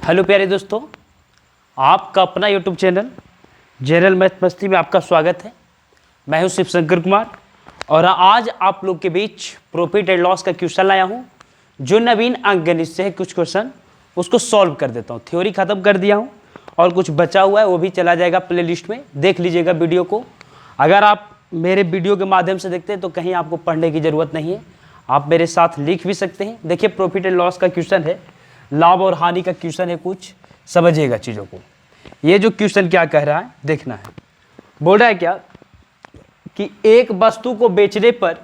Hello प्यारे दोस्तों, आपका अपना यूट्यूब चैनल जनरल मैथ मस्ती में आपका स्वागत है। मैं हूं शिव शंकर कुमार और आज आप लोग के बीच प्रॉफिट एंड लॉस का क्वेश्चन लाया हूं। जो नवीन अंकगणित से है कुछ क्वेश्चन उसको सॉल्व कर देता हूं। थ्योरी खत्म कर दिया हूं और कुछ बचा हुआ है वो भी चला जाएगा प्ले लिस्ट में, देख लीजिएगा वीडियो को। अगर आप मेरे वीडियो के माध्यम से देखते हैं तो कहीं आपको पढ़ने की ज़रूरत नहीं है, आप मेरे साथ लिख भी सकते हैं। देखिए प्रॉफिट एंड लॉस का क्वेश्चन है, लाभ और हानि का क्वेश्चन है, कुछ समझिएगा चीज़ों को। ये जो क्वेश्चन क्या कह रहा है देखना है। बोल रहा है क्या कि एक वस्तु को बेचने पर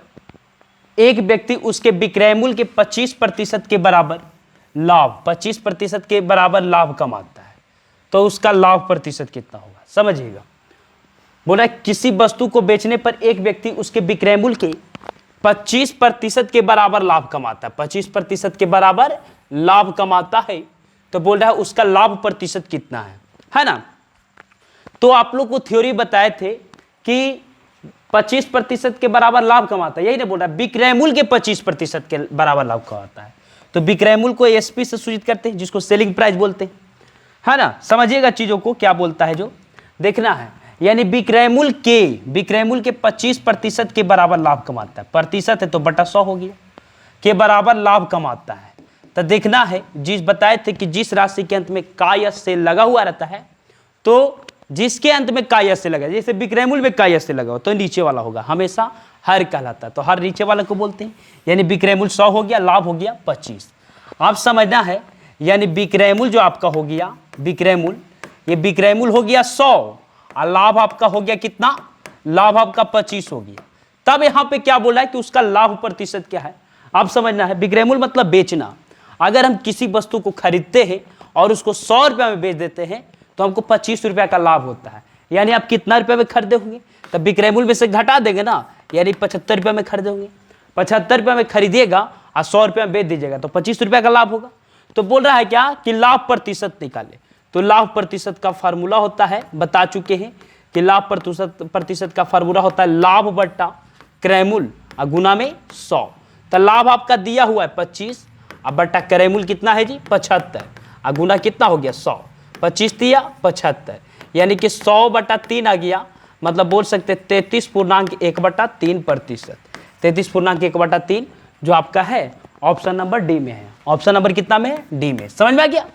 एक व्यक्ति उसके विक्रय मूल्य के 25% के बराबर लाभ 25% के बराबर लाभ कमाता है, तो उसका लाभ प्रतिशत कितना होगा समझिएगा। बोला है किसी वस्तु को बेचने पर एक व्यक्ति उसके विक्रय मूल्य के 25% के बराबर लाभ कमाता है, 25% के बराबर लाभ कमाता है, तो बोल रहा है उसका लाभ प्रतिशत कितना है ना। तो आप लोग को थ्योरी बताए थे कि 25% के बराबर लाभ कमाता है, यही ना बोल रहा है। विक्रय मूल्य के 25% के बराबर लाभ कमाता है, तो विक्रय मूल्य को एसपी से सूचित करते हैं जिसको सेलिंग प्राइस बोलते हैं, है ना। समझिएगा चीजों को क्या बोलता है जो देखना है। यानी विक्रय मूल्य के 25% के बराबर लाभ कमाता है, प्रतिशत है तो बटा 100 हो गया, के बराबर लाभ कमाता है। तो देखना है जिस बताए थे कि जिस राशि के अंत में का या से लगा हुआ रहता है, तो जिसके अंत में का या से लगा, जैसे विक्रय मूल्य में का या से लगा हो तो नीचे वाला होगा, हमेशा हर कहलाता है, तो हर नीचे वाले को बोलते हैं। यानी विक्रय मूल्य 100 हो गया, लाभ हो गया 25। आप समझना है, यानी विक्रय मूल्य जो आपका हो गया विक्रय मूल्य, ये विक्रय मूल्य हो गया 100 और लाभ आपका हो गया कितना, लाभ आपका 25 हो गया। तब यहां पे क्या बोला है कि उसका लाभ प्रतिशत क्या है, आप समझना है। विक्रय मूल्य मतलब बेचना। अगर हम किसी वस्तु को खरीदते हैं और उसको 100 रुपये में बेच देते हैं तो हमको 25 रुपये का लाभ होता है। यानी आप कितना रुपये में खरीदे होंगे, तब विक्रय मूल्य में से घटा देंगे ना, यानी 75 रुपये में खरीदे होंगे। 75 रुपये में खरीदिएगा और 100 रुपये में बेच दीजिएगा तो 25 रुपये का लाभ होगा। तो बोल रहा है क्या कि लाभ प्रतिशत निकाले, तो लाभ प्रतिशत का फार्मूला होता है, बता चुके हैं कि लाभ प्रतिशत का फार्मूला होता है लाभ बट्टा क्रय मूल्य और गुना में 100। तो लाभ आपका दिया हुआ है 25 और बट्टा क्रय मूल्य कितना है जी 75 और गुना कितना हो गया 100, 25 दिया 75, यानी कि 100/3 आ गया, मतलब बोल सकते 33.1/3%। 33.1/3 जो आपका है ऑप्शन नंबर डी में है। ऑप्शन नंबर कितना में है, डी में। समझ में आ गया।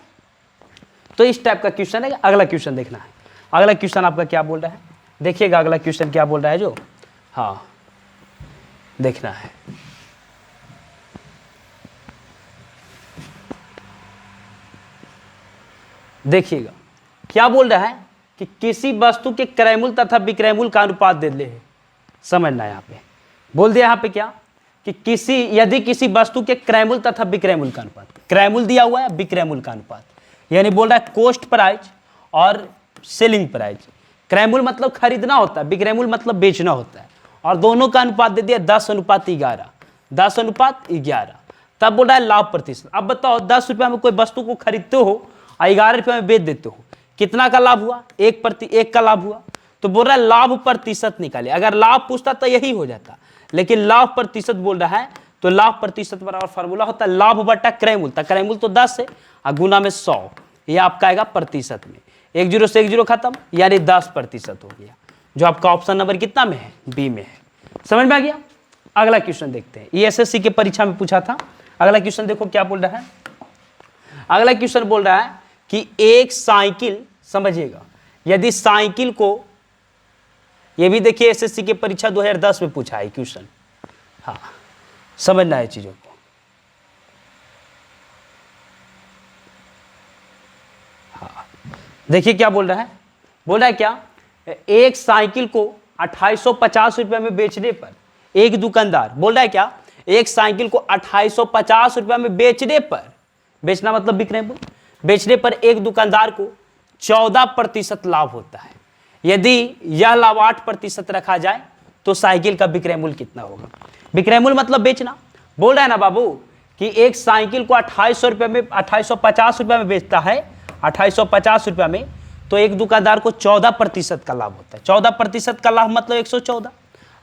तो इस टाइप का क्वेश्चन है। अगला क्वेश्चन देखना है। अगला क्वेश्चन आपका क्या बोल रहा है, देखिएगा अगला क्वेश्चन क्या बोल रहा है जो, हाँ देखना है। देखिएगा क्या बोल रहा है कि किसी वस्तु के क्रय मूल्य तथा विक्रय मूल्य का अनुपात दे दे है। समझना है यहाँ पे बोल दिया यहाँ पे क्या कि यदि किसी वस्तु के क्रय मूल्य तथा विक्रय मूल्य का अनुपात, क्रय मूल्य दिया हुआ है विक्रय मूल्य का अनुपात, यानी बोल रहा है कॉस्ट प्राइस और सेलिंग प्राइस। क्रय मूल्य मतलब खरीदना होता है, विक्रय मूल्य मतलब बेचना होता है, और दोनों का अनुपात दे दिया 10:11, 10:11। तब बोल रहा है लाभ प्रतिशत। अब बताओ 10 रुपये में कोई वस्तु को खरीदते हो 11 रुपये में बेच देते हो, कितना का लाभ हुआ, 1 का लाभ हुआ। तो बोल रहा है लाभ प्रतिशत निकाले। अगर लाभ पूछता तो यही हो जाता, लेकिन लाभ प्रतिशत बोल रहा है, तो लाभ प्रतिशत बराबर फार्मूला होता है लाभ बटा क्रय मूल्य। क्रय मूल्य तो 10 है और गुना में 100, ये आपका आएगा प्रतिशत में। 1 0 से 1 0 खत्म, यानी 10% हो गया, जो आपका ऑप्शन नंबर कितना में है, बी में है। समझ में आ गया। अगला क्वेश्चन देखते हैं, ये एसएससी के परीक्षा में पूछा था। अगला क्वेश्चन देखो क्या बोल रहा है। अगला क्वेश्चन बोल रहा है कि एक साइकिल, समझिएगा, यदि साइकिल को, ये भी देखिए एसएससी के परीक्षा 2010 में पूछा है क्वेश्चन, हाँ समझना है चीजों को। हाँ देखिए क्या बोल रहा है, बोल रहा है क्या, एक साइकिल को 2850 रुपये में बेचने पर एक दुकानदार, बोल रहा है क्या, एक साइकिल को 2850 रुपये में बेचने पर, बेचना मतलब बिक्री मूल्य, बेचने पर एक दुकानदार को 14% लाभ होता है। यदि यह लाभ 8% रखा जाए तो साइकिल का विक्रय मूल्य कितना होगा। विक्रय मूल्य मतलब बेचना। बोल रहा है ना बाबू कि एक साइकिल को 2850 रुपये में बेचता है, 2850 रुपये में, तो एक दुकानदार को 14% का लाभ होता है। 14% का लाभ मतलब 114,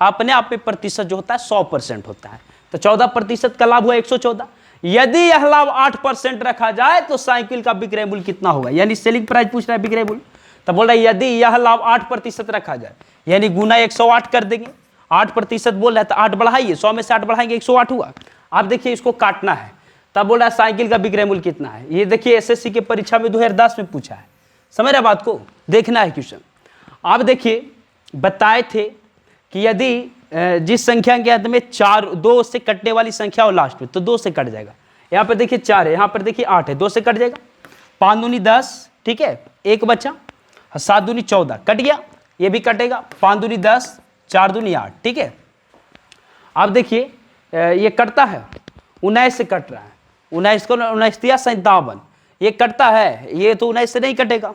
अपने आप में प्रतिशत जो होता है 100% होता है, तो 14% का लाभ हुआ 114। यदि यह लाभ 8% रखा जाए तो साइकिल का विक्रय मूल्य कितना होगा, यानी सेलिंग प्राइस पूछ रहा है विक्रय मूल्य। तो बोल रहा है यदि यह लाभ 8% रखा जाए, यानी गुना 108 कर देंगे। 8% बोल रहा है तो 8 बढ़ाइए, 100 में से 8 बढ़ाएंगे 108 हुआ। अब देखिए इसको काटना है, तब बोल रहा है साइकिल का विक्रय मूल्य कितना है। ये देखिए एसएससी के परीक्षा में 2010 में पूछा है, समझ रहे बात को, देखना है क्वेश्चन। आप देखिए बताए थे कि यदि जिस संख्या के अंत में 2 से कटने वाली संख्या हो लास्ट में, तो 2 से कट जाएगा। यहाँ पर देखिए 4 है, यहाँ पर देखिए 8 है, 2 से कट जाएगा। 5 दूनी 10, ठीक है, 1 बचा। 7 दूनी 14 कट गया, ये भी कटेगा। 5 दूनी 10, 4 दूनी 8, ठीक है। अब देखिए ये कटता है, 19 से कट रहा है। 19 को 19 दिया 57, ये कटता है, ये तो 19 से नहीं कटेगा।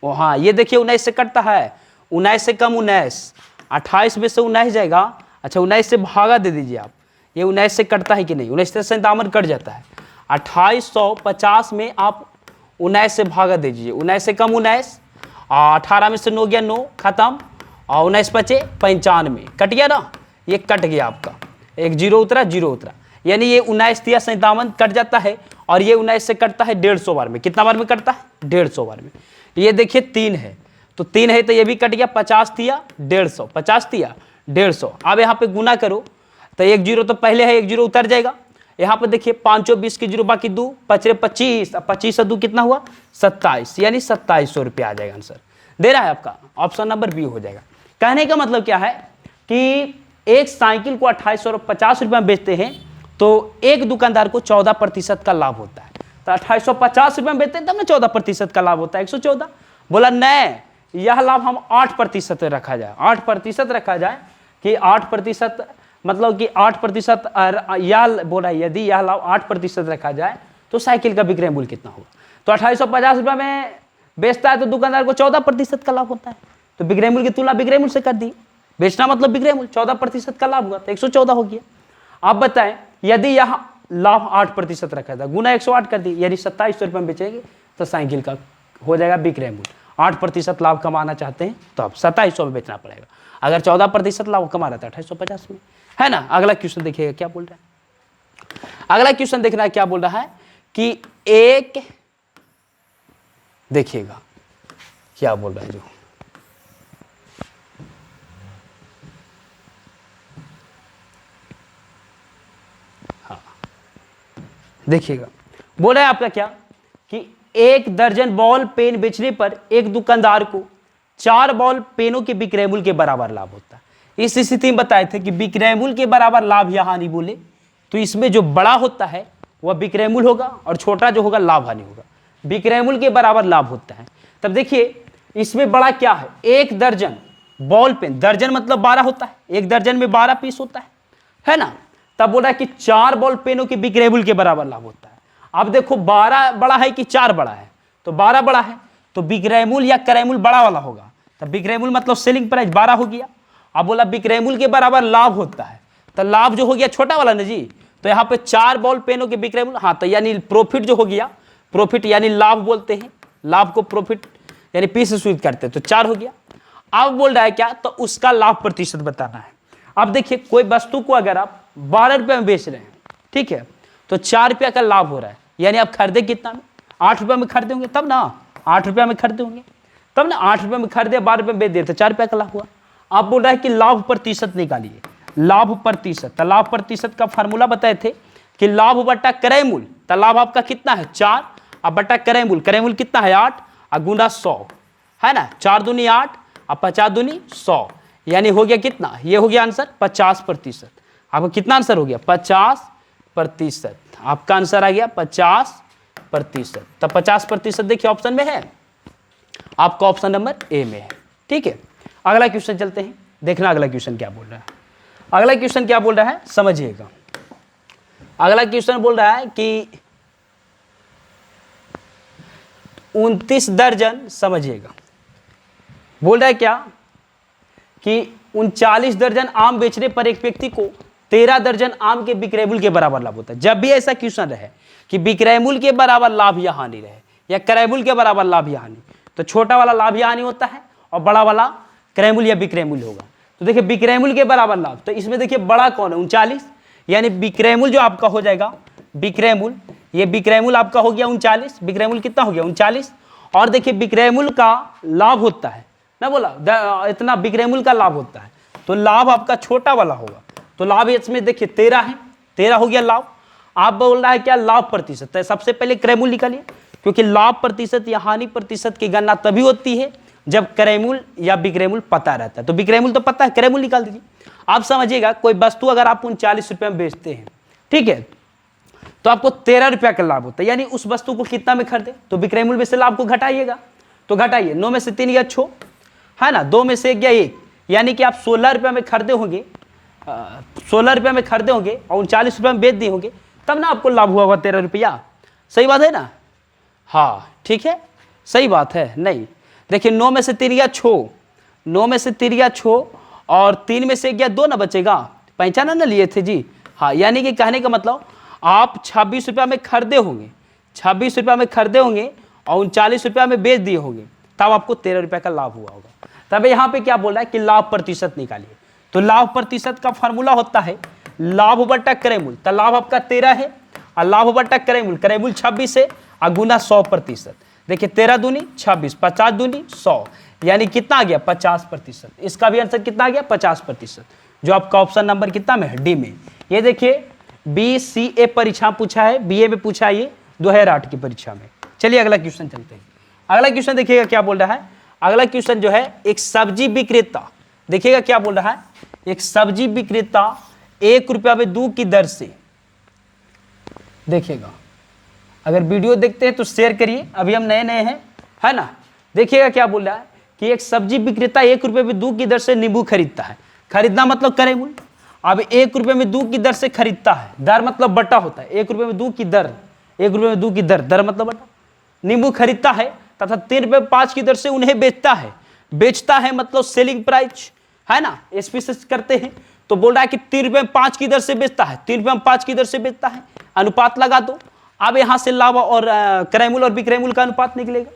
ओ हाँ, ये देखिए 19 से कटता है, 19 से कम 19, 28 में से 19 जाएगा। अच्छा 19 से भागा दे दीजिए आप, ये 19 से कटता है कि नहीं, 19 से 57 कट जाता है। 2850 में आप 19 से भागा दीजिए, 19 से कम 19, 18 में से 9 गया 9, खत्म, और 19 बचे 95, कट गया ना, ये कट गया आपका, एक 0 उतरा, 0 उतरा, यानी ये 19 दिया 57 कट जाता है। और ये 19 से कटता है 150 बार में, कितना बार में कटता है, 150 बार में। ये देखिए 3 है, तो 3 है तो ये भी कट गया, 50 दिया 150, 50 दिया 150। अब यहाँ पे गुना करो तो 1 0 तो पहले है, 1 0 उतर जाएगा। यहाँ पर देखिए 5 20 की 0 बाकी 2, 5 25, 25 से 2 कितना हुआ 27, यानी 2700 रुपया आ जाएगा आंसर। दे रहा है आपका, ऑप्शन नंबर बी हो जाएगा। कहने का मतलब क्या है कि एक साइकिल को 2850 रुपये में बेचते हैं तो एक दुकानदार को 14% का लाभ होता है। तो 2850 रुपये में बेचते हैं तब ना 14% का लाभ होता है, 114। बोला नहीं, यह लाभ हम 8% रखा जाए, 8% रखा जाए कि 8%, मतलब कि 8%, या बोला यदि यह लाभ 8% रखा जाए तो साइकिल का विक्रय मूल्य कितना होगा। तो 2850 रुपये में बेचता है तो दुकानदार को 14% का लाभ होता है, तो विक्रय मूल्य की तुलना विक्रय मूल्य से कर दी। बेचना मतलब विक्रय मूल्य, 14% का लाभ हुआ तो 114 हो गया। आप बताएं यदि यह लाभ 8% रखा था, गुना 108 कर दी, यानी 2700 रुपये में बेचेंगे तो साइकिल का हो जाएगा विक्रय मूल्य। 8% लाभ कमाना चाहते हैं तो आप 2700 में बेचना पड़ेगा। अगर 14% लाभ कमा रहा था 2850 में, है ना। अगला क्वेश्चन देखिएगा क्या बोल रहा है। अगला क्वेश्चन देखना है क्या बोल रहा है कि एक, देखिएगा क्या बोल रहा है जो, हाँ देखिएगा बोल रहा है आपका क्या कि 1 दर्जन बॉल पेन बेचने पर एक दुकानदार को 4 बॉल पेनों के विक्रय मूल्य के बराबर लाभ होता है। इस स्थिति में बताए थे कि विक्रय मूल्य के बराबर लाभ या हानि बोले तो इसमें जो बड़ा होता है वह विक्रय मूल्य होगा और छोटा जो होगा लाभ हानि होगा। विक्रय मूल्य के बराबर लाभ होता है। तब देखिए इसमें बड़ा क्या है, 1 दर्जन बॉल पेन, दर्जन मतलब 12 होता है, 1 दर्जन में 12 पीस होता है ना। तब बोल रहा है कि 4 बॉल पेनों के विक्रय मूल्य के बराबर लाभ होता है। अब देखो 12 बड़ा है कि 4 बड़ा है, तो 12 बड़ा है तो विक्रय मूल्य या क्रय मूल्य बड़ा वाला होगा। तब विक्रय मूल्य मतलब सेलिंग प्राइस 12 हो गया। अब बोला विक्रय मूल्य के बराबर लाभ होता है, तो लाभ जो हो गया छोटा वाला ना जी, तो यहाँ पे 4 बॉल पेनों के विक्रय मूल्य, हाँ तो यानी प्रॉफिट जो हो गया, प्रॉफिट यानी लाभ बोलते हैं, लाभ को प्रॉफिट यानी पी से सूचित करते हैं, तो 4 हो गया। अब बोल रहा है क्या, तो उसका लाभ प्रतिशत बताना है। अब देखिए कोई वस्तु को अगर आप 12 रुपये में बेच रहे हैं, ठीक है, तो 4 रुपया का लाभ हो रहा है, यानी आप खरीदे कितना में, 8 रुपये में खरीदे होंगे तब ना, 8 रुपया में खरीदे होंगे तब ना, 8 रुपये में खरीदे 12 रुपये में बेच दिए तो 4 रुपया का लाभ हुआ। आप बोल रहा है कि लाभ प्रतिशत निकालिए, लाभ प्रतिशत। तो लाभ प्रतिशत का फार्मूला बताए थे कि लाभ बटा क्रय मूल्य, तो लाभ आपका कितना है 4, अब बटा क्रय मूल्य कितना है 8, और गुना 100, है ना। 4 दूनी 8 और 50 दूनी 100, यानी हो गया कितना, ये हो गया आंसर 50%। आपका कितना आंसर हो गया 50%, आपका आंसर आ गया 50%। तो 50% देखिए ऑप्शन में है, आपका ऑप्शन नंबर ए में है, ठीक है। अगला क्वेश्चन चलते हैं, देखना अगला क्वेश्चन क्या बोल रहा है। अगला क्वेश्चन क्या बोल रहा है समझिएगा। अगला क्वेश्चन बोल रहा है कि 29 दर्जन, समझिएगा, बोल रहा है क्या कि 39 दर्जन आम बेचने पर एक व्यक्ति को 13 दर्जन आम के विक्रय मूल्य के बराबर लाभ होता है। जब भी ऐसा क्वेश्चन रहे कि विक्रय मूल्य के बराबर लाभ या हानि रहे या क्रय मूल्य के बराबर लाभ या हानि, तो छोटा वाला लाभ या हानि होता है और बड़ा वाला क्रय मूल्य या विक्रय मूल्य होगा। तो देखिए विक्रय मूल्य के बराबर लाभ, तो इसमें देखिए बड़ा कौन है 39, यानी विक्रय मूल्य जो आपका हो जाएगा विक्रय मूल्य, ये विक्रय मूल्य आपका हो गया 39, विक्रय मूल्य कितना हो गया 39। और देखिए विक्रय मूल्य का लाभ होता है ना, बोला इतना विक्रय मूल्य का लाभ होता है, तो लाभ आपका छोटा वाला होगा, तो लाभ इसमें देखिए 13 है, 13 हो गया लाभ। आप बोल रहा है क्या लाभ प्रतिशत, तो सबसे पहले क्रय मूल्य निकालिए, क्योंकि लाभ प्रतिशत या हानि प्रतिशत की गणना तभी होती है जब क्रय मूल्य या विक्रय मूल्य पता रहता है। तो विक्रय मूल्य तो पता है, क्रय मूल्य निकाल दीजिए। आप समझिएगा कोई वस्तु अगर आप 39 रुपये में बेचते हैं, ठीक है, तो आपको 13 रुपया का लाभ होता है, यानी उस वस्तु को कितना में खरीदे, तो विक्रय मूल्य में से लाभ को घटाइएगा, तो घटाइए 9 में से 3 गया 6 है ना, 2 में से 1 गया 1, यानी कि आप 16 रुपये में खरीदे होंगे, 16 रुपये में खरीदे होंगे और 39 रुपये में बेच दिए होंगे, तब ना आपको लाभ हुआ होगा 13 रुपया। सही बात है ना, हाँ ठीक है, सही बात है। नहीं देखिए 9 में से 3 गया 6, 9 में से 3 गया 6 और 3 में से 1 गया 2 ना बचेगा, पहचाना ना लिए थे जी, हाँ, यानी कि कहने का मतलब आप 26 रुपया में खरीदे होंगे, 26 रुपया में खरीदे होंगे और 39 रुपया में बेच दिए होंगे, तब आपको 13 रुपया का लाभ हुआ होगा। तब यहाँ पे क्या बोल रहा है कि लाभ प्रतिशत निकालिए, तो लाभ प्रतिशत का फॉर्मूला होता है लाभ बट्टा क्रय मूल्य, तो लाभ आपका 13 है और लाभ बट्टा क्रय मूल्य 26 है और गुना 100%। देखिए 13 दूनी 26, 50 दूनी 100, यानी कितना आ गया 50%। इसका भी आंसर कितना आ गया 50%, जो आपका ऑप्शन नंबर कितना में है, डी में। ये देखिए BCA परीक्षा पूछा है, BA में पूछा है ये 2008 की परीक्षा में। चलिए अगला क्वेश्चन चलते हैं। अगला क्वेश्चन देखिएगा क्या बोल रहा है, अगला क्वेश्चन जो है एक सब्जी विक्रेता, देखिएगा क्या बोल रहा है, एक सब्जी विक्रेता 1 रुपया में दूध की दर से, देखिएगा अगर वीडियो देखते हैं तो शेयर करिए, अभी हम नए नए हैं है ना। देखिएगा क्या बोल रहा है कि एक सब्जी विक्रेता 1 रुपये में दूध की दर से नींबू खरीदता है, खरीदना मतलब क्रय मूल्य। अब 1 रुपये में दूध की दर से खरीदता है, दर मतलब बटा होता है, 1 रुपये में दूध की दर, 1 रुपये में दूध की दर, दर मतलब बटा। नींबू खरीदता है तथा 3 रुपये 5 की दर से उन्हें बेचता है, बेचता है मतलब सेलिंग प्राइस है ना, एसपी से करते हैं, तो बोल रहा है कि 3 रुपये 5 की दर से बेचता है, 3 रुपये 5 की दर से बेचता है, अनुपात लगा दो। अब यहाँ से लाभ और क्रय मूल्य और विक्रय मूल्य का अनुपात निकलेगा।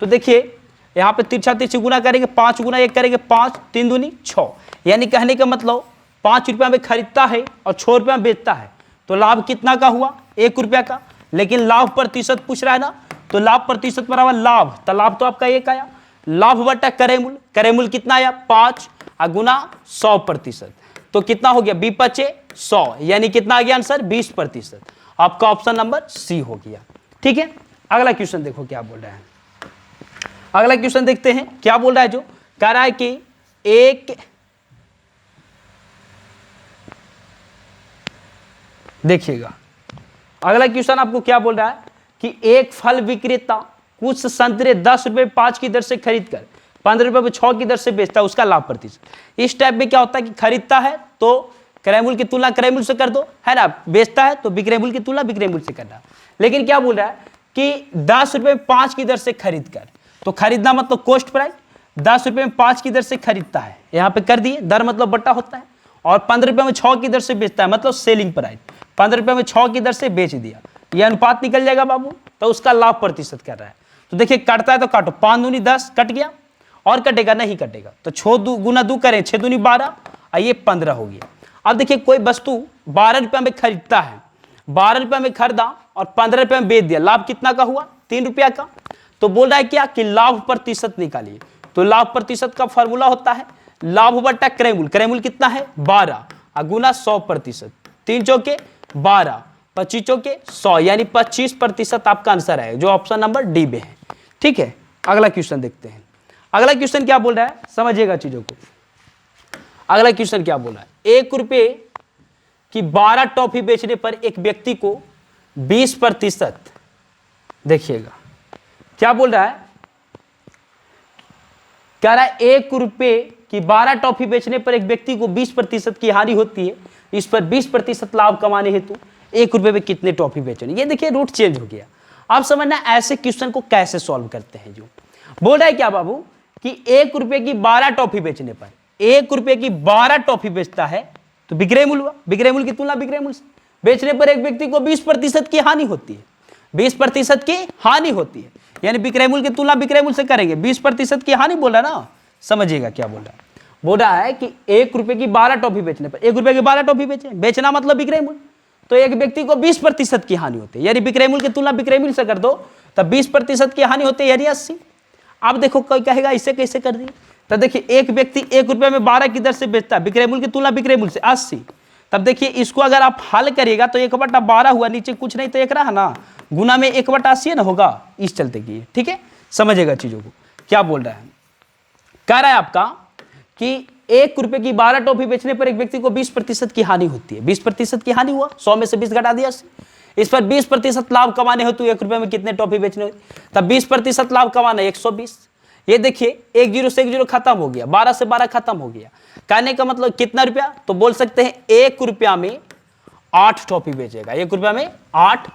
तो देखिए यहाँ पे तिरछा तिरछी गुना करेंगे, 5 गुना 1 करेंगे 5, 3 दूनी 6, यानी कहने का मतलब 5 रुपया में खरीदता है और 6 रुपया में बेचता है, तो लाभ कितना का हुआ 1 रुपया का। लेकिन लाभ प्रतिशत पूछ रहा है ना, तो लाभ प्रतिशत बराबर लाभ, तो लाभ तो आपका 1 आया, लाभ बटा क्रय मूल्य, क्रय मूल्य कितना आया 5 और गुना 100%, तो कितना हो गया 20 × 100, यानी कितना आ गया आंसर 20%। आपका ऑप्शन नंबर सी हो गया। ठीक है, अगला क्वेश्चन देखो क्या बोल रहा है, अगला क्वेश्चन देखते हैं क्या बोल रहा है, जो कह रहा है कि एक, देखिएगा अगला क्वेश्चन आपको क्या बोल रहा है कि एक फल विक्रेता कुछ संतरे 10 रुपये 5 की दर से खरीदकर 15 रुपये में 6 की दर से बेचता है, उसका लाभ प्रतिशत। इस टाइप में क्या होता है कि खरीदता है तो क्रय मूल्य की तुलना क्रय मूल्य से कर दो है ना, बेचता है तो विक्रय मूल्य की तुलना विक्रय मूल्य से करना। लेकिन क्या बोल रहा है कि 10 रुपये 5 की दर से खरीद कर, तो खरीदना मतलब कॉस्ट प्राइस, 10 रुपये में 5 की दर से खरीदता है, यहाँ पे कर दिए, दर मतलब बट्टा होता है, और 15 रुपये में 6 की दर से बेचता है मतलब सेलिंग प्राइस, 15 रुपये में 6 की दर से बेच दिया, ये अनुपात निकल जाएगा बाबू, तो उसका लाभ प्रतिशत कर रहा है। तो देखिए काटता है तो काटो, 5 दूनी 10 कट गया, और कटेगा नहीं कटेगा, तो 6 गुना 2 करें 6 दूनी 12 और ये 15 हो गया। अब देखिए कोई वस्तु 12 रुपये में खरीदता है, 12 रुपये में खरीदा और 15 रुपये में बेच दिया, लाभ कितना का हुआ 3 रुपया का। तो बोल रहा है क्या कि लाभ प्रतिशत निकालिए, तो लाभ प्रतिशत का फॉर्मूला होता है लाभ बट्टा क्रय मूल्य, क्रय मूल्य कितना है 12 और गुना 100%, 3 चौके 12, 25 चौके 100, यानी 25% आपका आंसर है, जो ऑप्शन नंबर डी में है। ठीक है, अगला क्वेश्चन देखते हैं। अगला क्वेश्चन क्या बोल रहा है, समझिएगा चीजों को। अगला क्वेश्चन क्या बोल रहा है, 1 रुपये की 12 टॉफी बेचने पर एक व्यक्ति को 20%, देखिएगा क्या बोल रहा है, कह रहा है 1 रुपये की 12 टॉफी बेचने पर एक व्यक्ति को 20% की हानि होती है, इस पर 20% लाभ कमाने हेतु 1 रुपये में कितने टॉफी बेचने। ये देखिए रूट चेंज हो गया। आप समझना ऐसे क्वेश्चन को कैसे सॉल्व करते हैं। जो बोल रहा है क्या बाबू कि 1 रुपये की 12 टॉफी बेचने पर, 1 रुपये की 12 टॉफी बेचता है तो विक्रय मूल्य हुआ, विक्रय मूल्य की तुलना विक्रय मूल्य से, बेचने पर एक व्यक्ति को 20% की हानि होती है, 20% की हानि होती है, यानी विक्रय मूल्य की तुलना विक्रय मूल्य से करेंगे, 20% की हानि बोल रहा है ना। समझिएगा क्या बोल रहा है, बोल रहा है कि 1 रुपये की 12 टॉफी बेचने पर, 1 रुपये की 12 टॉफी बेचे, बेचना मतलब विक्रय मूल्य, तो एक व्यक्ति को 20% की हानि होती है, यानी विक्रय मूल्य की तुलना विक्रय मूल्य से कर दो तब 20% की हानि होती है, यानी 80। अब देखो कोई कहेगा इसे कैसे कर दिए, तो देखिए एक व्यक्ति 1 रुपये में 12 की दर से बेचता है, विक्रय मूल्य की तुलना विक्रय मूल्य से 80। तब देखिए इसको अगर आप हल करिएगा तो 1/12 हुआ, नीचे कुछ नहीं तो 1 रहा ना, गुना में 1/80 ना होगा, इस चलते की। ठीक है, समझिएगा चीजों को। क्या बोल रहा है, कह रहा है आपका कि 1 रुपये की 12 टॉफी बेचने पर एक व्यक्ति को 20% की हानि होती है। 20% की हानि हुआ, 100 में से 20 घटा दिया, इस पर 20% लाभ कमाने हो तो 1 रुपये में कितने टॉफी बेचने हो, तब 20% लाभ कमाना 120। ये देखिए 1 0 से 1 0 खत्म हो गया, 12 से 12 खत्म हो गया। कहने का मतलब कितना रुपया, तो बोल सकते हैं 1 रुपया में 8 टॉफी बेचेगा, 1 रुपया में 8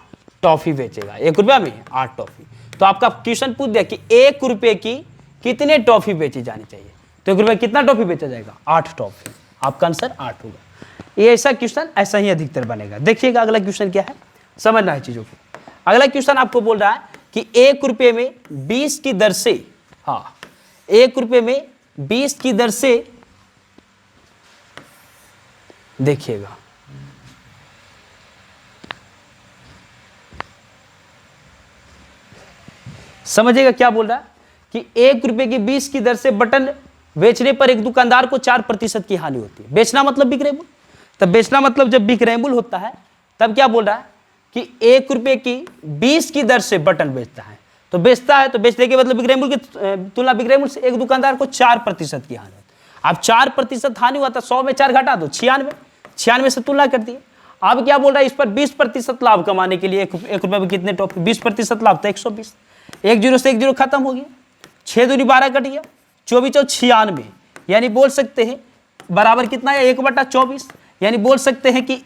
टॉफी बेचेगा, 1 रुपया में 8 टॉफी। तो आपका क्वेश्चन पूछ दिया कि 1 रुपये की कितने टॉफी बेची जानी चाहिए, तो 1 रुपये कितना टॉफी बेचा जाएगा, 8 टॉफी। आपका आंसर 8 होगा। ये ऐसा क्वेश्चन ऐसा ही अधिकतर बनेगा। देखिएगा अगला क्वेश्चन क्या है, समझना है चीजों को। अगला क्वेश्चन आपको बोल रहा है कि 1 रुपये में 20 की दर से, हाँ 1 रुपये में 20 की दर से, देखिएगा समझिएगा क्या बोल रहा है कि 1 रुपये की 20 की दर से बटन बेचने पर एक दुकानदार को 4% की हानि होती है। बेचना मतलब विक्रय मूल्य, तब बेचना मतलब जब विक्रय मूल्य होता है तब क्या बोल रहा है कि 1 रुपये की 20 की दर से बटन बेचता है, तो बेचता है तो बेचने के मतलब विक्रय मूल्य की तुलना विक्रय मूल्य से एक दुकानदार को 4% की हानि होती है। अब 4% हानि हुआ था, 100 में 4 घटा दो 96 से तुलना कर दी। अब क्या बोल रहा है, इस पर 20% लाभ कमाने के लिए 1 रुपये में कितने टॉफी, 20% लाभ तो 120। 1 0 से 1 0 खत्म हो गया, 6 दूनी 12 कट गया, 24 और 96, यानी बोल सकते हैं बराबर कितना है 1/24, यानी बोल सकते हैं कि